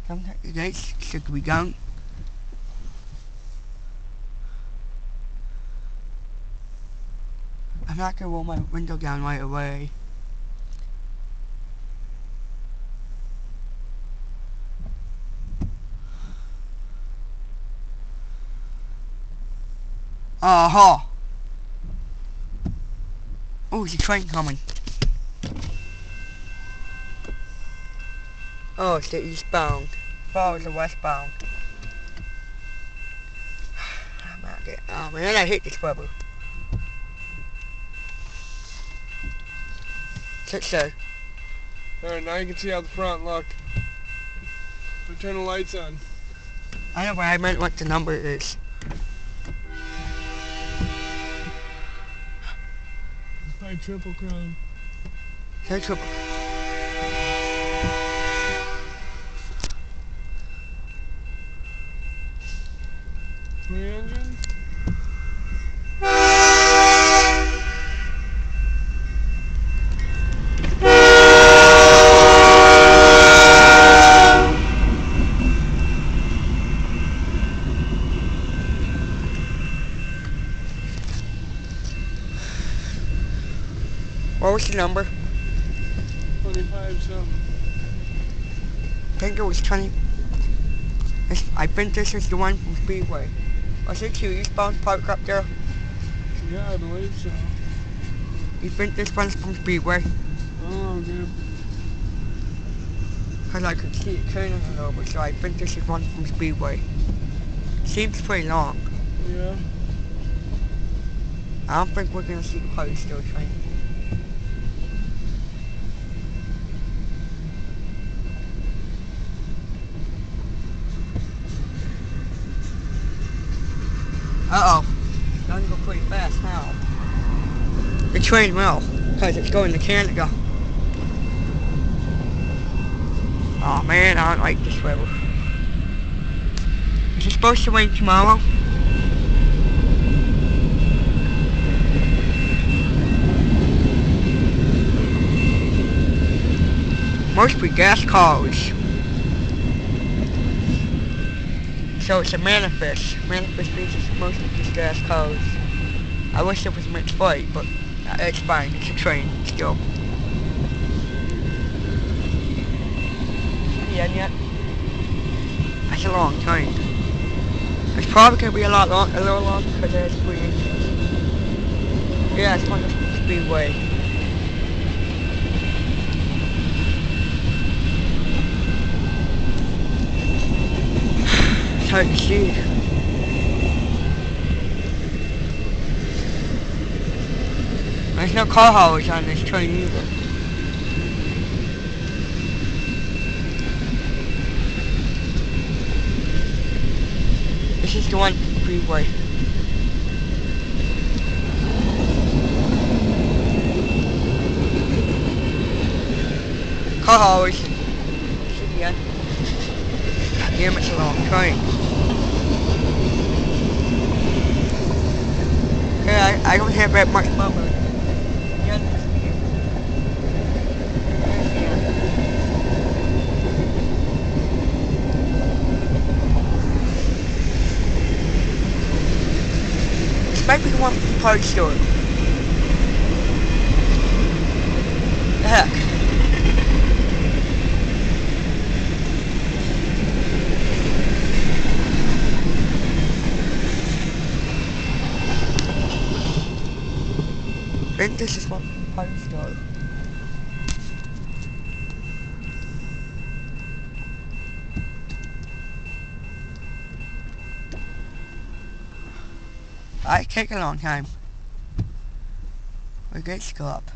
Sometimes the gates should be gone. I'm not gonna roll my window down right away. Oh, there's a train coming. Oh, it's the eastbound. Oh, it's the westbound. Oh man, I hate this weather. Sit there. Alright, now you can see how the front look. So turn the lights on. I know, but I meant what the number is. It's by Triple Crown. Say triple. Three engine? What was the number? 25 something. I think it was 20. I think this is the one from Speedway. Was it two eastbound parked up there? Yeah, I believe so. You think this one's from Speedway? Oh, dude. Because I could see it turning it over, so I think this is one from Speedway. Seems pretty long. Yeah. I don't think we're going to see the party still train. Uh-oh. It's going to go pretty fast now. The train will, because it's going to Canada. Oh man, I don't like this weather. Is it supposed to rain tomorrow? Mostly gas cars. So it's a manifest. Manifest means it's mostly just gas cars. I wish it was Mixedfreight, but it's fine. It's a train still. Yeah. That's a long time. It's probably gonna be a little longer because it has 3 engines. Yeah, it's one of the Speedway. It's hard to see. There's no car haulers on this train either. This is the one freeway. Car haulers. Yeah. Damn, it's a long train. Okay, I don't have that much bumper. Might be the one from the party store. The heck? I think this is one from the party store. It take a long time. We're good to go up.